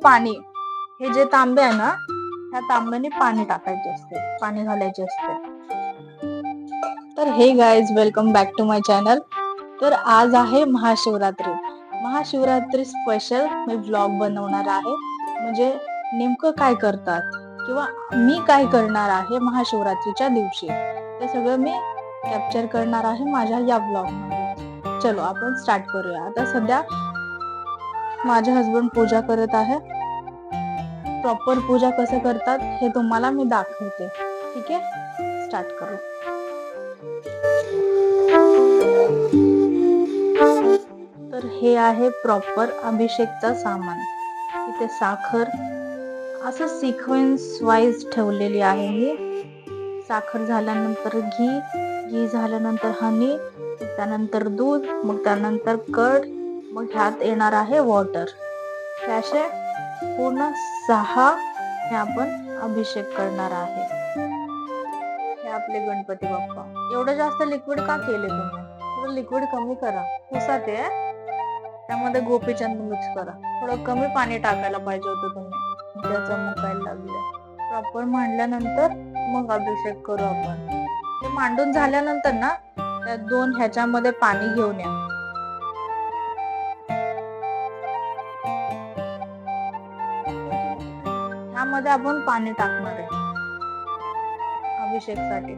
पाणी, हे जे तांबे आहे ना, ह्या तांब्याने पाणी टाकायचे असते, पाणी घालायचे असते. तर hey guys, welcome back to my channel. तर आज आहे महाशिवरात्री. महाशिवरात्री स्पेशल मी व्लॉग बनवणार आहे. म्हणजे नेमकं काय करतात किंवा मी काय करणार आहे महाशिवरात्रीच्या दिवशी, ते सगळं मी कॅप्चर करणार आहे माझ्या या व्लॉग मध्ये. चलो आपण स्टार्ट करूया. आता सध्या माझे हसबंड पूजा करत आहे. प्रॉपर पूजा कसं करतात हे तुम्हाला मी दाखवते. ठीक आहे, स्टार्ट करू. तर हे आहे प्रॉपर अभिषेकचा सामान. इथे साखर असं सिक्वेन्स वाईज ठेवलेली आहे मी. साखर झाल्यानंतर घी झाल्यानंतर हनी, त्यानंतर दूध, मग त्यानंतर कर्ड, मग ह्यात येणार आहे वॉटर. हे असे पूर्ण 6 हे आपण अभिषेक करणार आहे. हे आपले गणपती बाप्पा. एवढं जास्त लिक्विड का केले तुम्ही? थोडं लिक्विड कमी करा. पुसात आहे, त्यामध्ये गोपीचंद मिक्स करा. थोडं कमी पाणी टाकायला पाहिजे होतं तुम्ही, त्याचं मुकायला लागले. प्रॉपर मांडल्यानंतर मग अभिषेक करू आपण. ते मांडून झाल्यानंतर ना, त्या 2 ह्याच्यामध्ये पाणी घेऊन या. ह्यामध्ये आपण पाणी टाकणार आहे अभिषेकसाठी.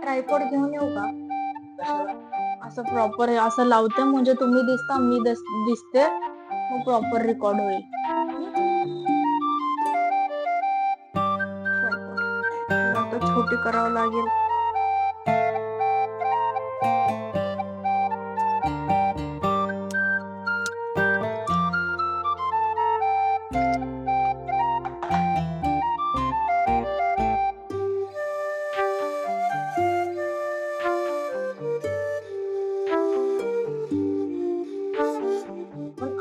ट्रायपॉड घेऊन येऊ का? असं प्रॉपर असं लावते, म्हणजे तुम्ही दिसता, मी दिसते, मग प्रॉपर रेकॉर्ड होईल. आता छोटी करावं लागेल.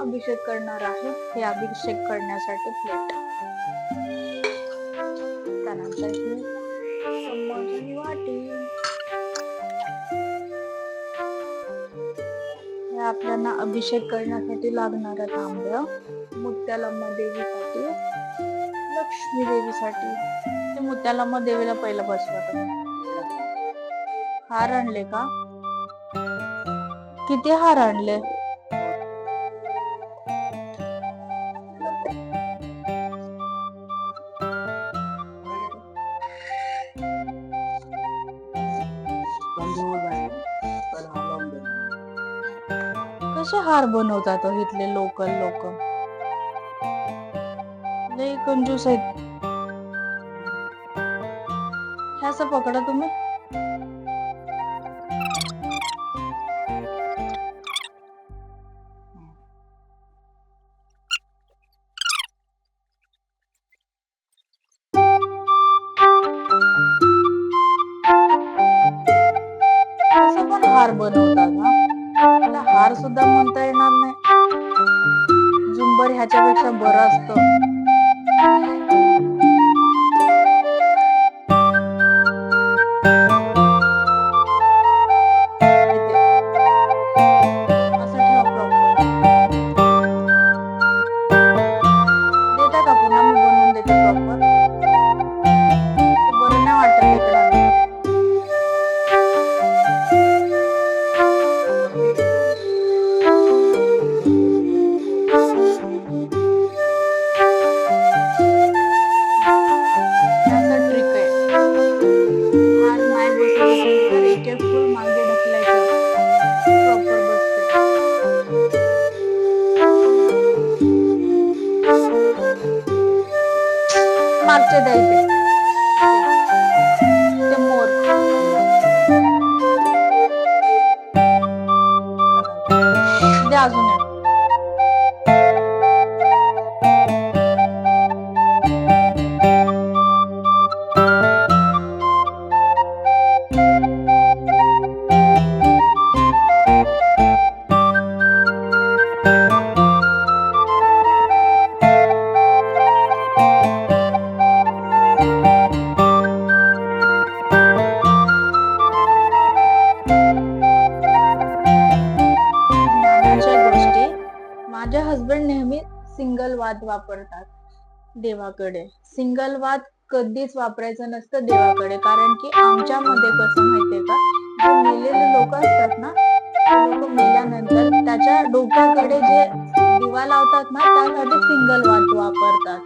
अभिषेक करणार आहे. हे अभिषेक करण्यासाठी प्लेट, त्यानंतर ही चम्मच वाटी. हे आपल्याला अभिषेक करण्यासाठी लागणाऱ्या तांब्या. मुत्यालाम्मा देवीसाठी, लक्ष्मी देवीसाठी. ते मुत्यालाम्मा देवीला पहिला बसवत. हार आणले का? किती हार आणले? कसे हार बनवतात इथले लोकल लोक? लय कंजूस आहेत. हे असं पकडा तुम्ही. असं पण हार बनवतात ना? मला हार सुद्धा म्हणता येणार नाही. झुंबर ह्याच्यापेक्षा बरं असतं. असं ठेवा प्रॉपर. देता का पुन्हा? मी बनवून देते प्रॉपर. ते बरं नाही वाटत इकडं. मागचे द्यायचे ते मोर. द्या अजून एक. सिंगल वाद वापरतात देवाकडे. सिंगल वाद कधीच वापरायचं नसतं देवाकडे, कारण की आमच्यामध्ये कसं माहितीये का, जे मेलेले लोक असतात ना, ते लोक मेल्यानंतर त्याच्या डोक्याकडे जे दिवा लावतात ना, त्यासाठी सिंगल वाद वापरतात.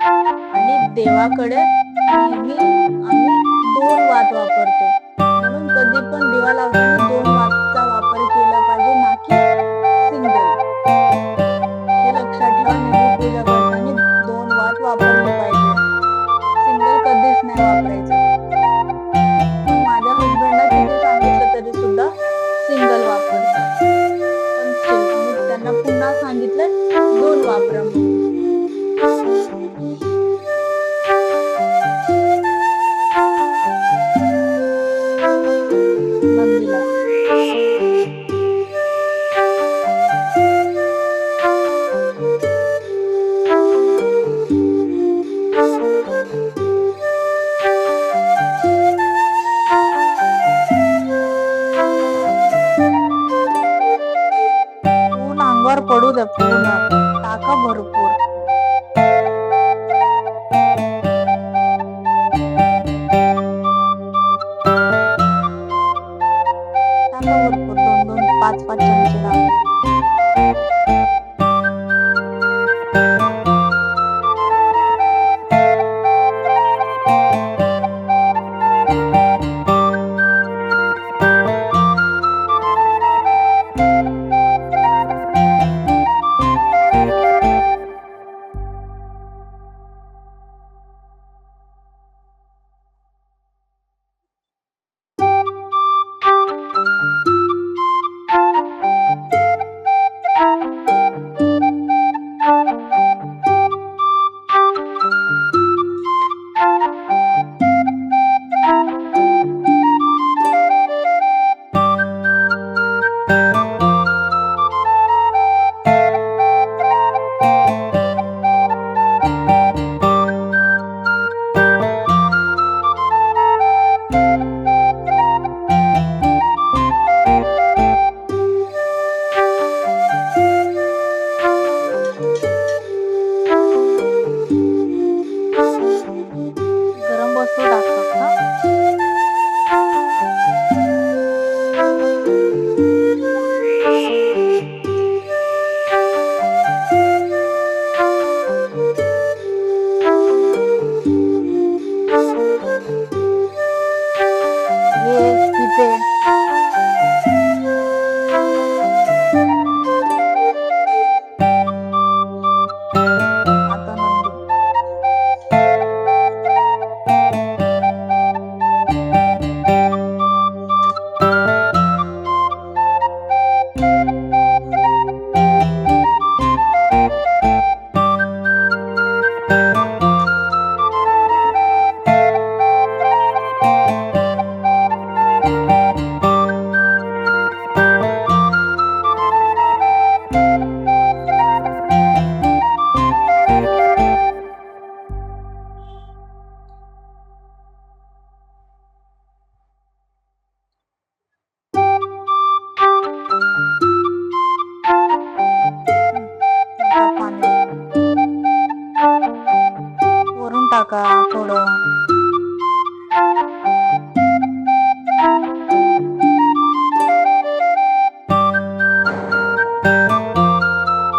आणि देवाकडे नेहमी आम्ही 2 वात वापरतो. म्हणून कधी पण दिवा लावताना 2 वातचा वापर केला पाहिजे, ना की सिंगल. हे लक्षात ठेवा, नेहमी पूजा करताना 2 वात वापरले पाहिजे. सिंगल कधीच नाही वापरायचं. पण माझ्या हसबंडला किती सांगितलं तरी सुद्धा सिंगल वापरतात. पण स्टील मी त्यांना पुन्हा सांगितलंय 2 वापरा म्हणून. नंदीला ऊन अंगावर पडू द्या, पूर्ण टाका भरपूर. टाका भरपूर, 2-2, 5-5 चमचे टाका. गरम वस्तू टाकतात का? हे इथे आता नंदी. आता पाणी वरून टाका थोडं.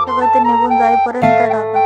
सगळं ते निघून जाईपर्यंत टाका.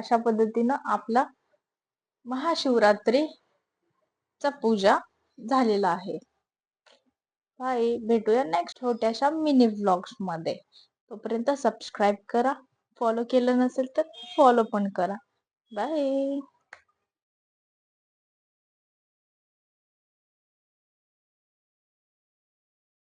अशा पद्धतीनं आपला महाशिवरात्रीचा पूजा झालेला आहे. बाय. भेटूया नेक्स्ट छोट्याशा मिनी व्लॉग्स मध्ये. तोपर्यंत सबस्क्राईब करा. फॉलो केलं नसेल तर फॉलो पण करा. बाय.